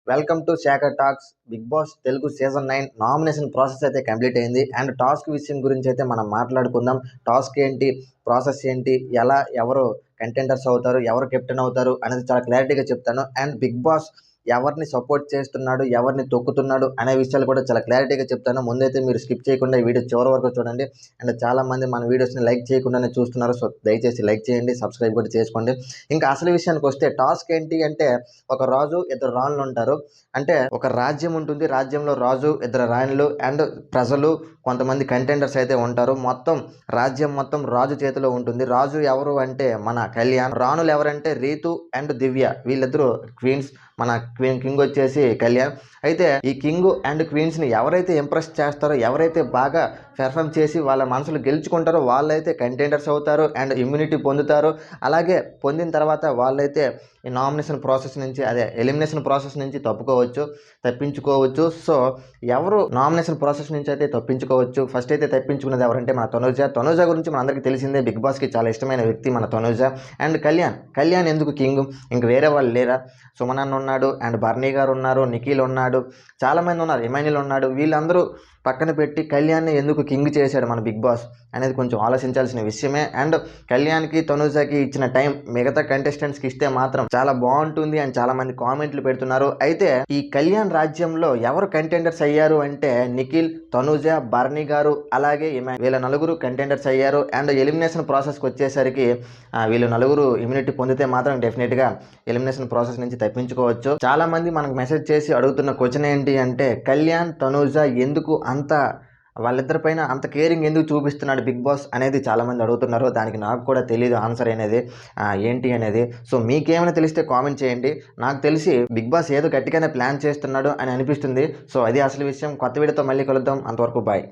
Welcome to Shekhar talks. Bigg Boss Telugu season 9 nomination process అయితే complete అయింది. And task విషయం గురించి అయితే మనం మాట్లాడుకుందాం. టాస్క్ ఏంటి, ప్రాసెస్ ఏంటి, ఎలా ఎవరు కంటెండర్స్ అవుతారు, ఎవరు కెప్టెన్ అవుతారు అనేది చాలా క్లారిటీగా చెప్తాను. అండ్ బిగ్ బాస్ ఎవరిని సపోర్ట్ చేస్తున్నాడు, ఎవరిని తొక్కుతున్నాడు అనే విషయాలు కూడా చాలా క్లారిటీగా చెప్తాను. ముందైతే మీరు స్కిప్ చేయకుండా ఈ వీడియో చివరి వరకు చూడండి. అండ్ చాలామంది మన వీడియోస్ని లైక్ చేయకుండానే చూస్తున్నారు. సో దయచేసి లైక్ చేయండి, సబ్స్క్రైబ్ కూడా చేసుకోండి. ఇంకా అసలు విషయానికి వస్తే టాస్క్ ఏంటి అంటే, ఒక రాజు ఇద్దరు రాణులు ఉంటారు. అంటే ఒక రాజ్యం ఉంటుంది, రాజ్యంలో రాజు ఇద్దరు రాణులు అండ్ ప్రజలు కొంతమంది కంటెండర్స్ అయితే ఉంటారు. మొత్తం రాజ్యం మొత్తం రాజు చేతిలో ఉంటుంది. రాజు ఎవరు అంటే మన కళ్యాణ్, రాణులు ఎవరంటే రీతు అండ్ దివ్య, వీళ్ళిద్దరూ క్వీన్స్. మన కింగ్ వచ్చేసి కళ్యాణ్. అయితే ఈ కింగ్ అండ్ క్వీన్స్ ని ఎవరైతే ఇంప్రెస్ చేస్తారో, ఎవరైతే బాగా పెర్ఫామ్ చేసి వాళ్ళ మనసులు గెలుచుకుంటారో వాళ్ళైతే కంటెండర్స్ అవుతారు అండ్ ఇమ్యూనిటీ పొందుతారు. అలాగే పొందిన తర్వాత వాళ్ళైతే ఈ నామినేషన్ ప్రాసెస్ నుంచి, అదే ఎలిమినేషన్ ప్రాసెస్ నుంచి తప్పించుకోవచ్చు. సో ఎవరు నామినేషన్ ప్రాసెస్ నుంచి అయితే తప్పించుకోవచ్చు, ఫస్ట్ అయితే తప్పించుకున్నది ఎవరంటే మన తనుజ గురించి మన అందరికీ తెలిసిందే. బిగ్ బాస్కి చాలా ఇష్టమైన వ్యక్తి మన తనుజ. అండ్ కళ్యాణ్ ఎందుకు కింగ్, ఇంక వేరే వాళ్ళు లేరా? సుమనన్న ఉన్నాడు, అండ్ బర్నీ గారు ఉన్నారు, నిఖిల్ ఉన్నాడు, చాలామంది ఉన్నారు, ఇమాన్యుల్ ఉన్నాడు. వీళ్ళందరూ పక్కన పెట్టి కళ్యాణ్ని ఎందుకు కింగ్ చేశాడు మన బిగ్ బాస్ అనేది కొంచెం ఆలోచించాల్సిన విషయమే. అండ్ కళ్యాణ్కి తనుజకి ఇచ్చిన టైం మిగతా కంటెస్టెంట్స్కి ఇస్తే మాత్రం చాలా బాగుంటుంది అని చాలా మంది కామెంట్లు పెడుతున్నారు. అయితే ఈ కళ్యాణ్ రాజ్యంలో ఎవరు కంటెండర్స్ అయ్యారు అంటే నిఖిల్, తనుజ, బర్నీ గారు, అలాగే వీళ్ళ నలుగురు కంటెండర్స్ అయ్యారు. అండ్ ఎలిమినేషన్ ప్రాసెస్కి వచ్చేసరికి వీళ్ళు నలుగురు ఇమ్యూనిటీ పొందితే మాత్రం డెఫినెట్గా ఎలిమినేషన్ ప్రాసెస్ నుంచి తప్పించుకోవచ్చు. చాలా మంది మనకు మెసేజ్ చేసి అడుగుతున్న క్వశ్చన్ ఏంటి అంటే, కళ్యాణ్ తనుజ ఎందుకు వాళ్ళిద్దరిపైన అంత కేరింగ్ ఎందుకు చూపిస్తున్నాడు బిగ్ బాస్ అనేది చాలామంది అడుగుతున్నారు. దానికి నాకు కూడా తెలియదు ఆన్సర్ అనేది ఏంటి అనేది. సో మీకేమైనా తెలిస్తే కామెంట్ చేయండి. నాకు తెలిసి బిగ్ బాస్ ఏదో గట్టిగానే ప్లాన్ చేస్తున్నాడు అని అనిపిస్తుంది. సో అది అసలు విషయం. కొత్త వీడియోతో మళ్ళీ కలుద్దాం. అంతవరకు బాయ్.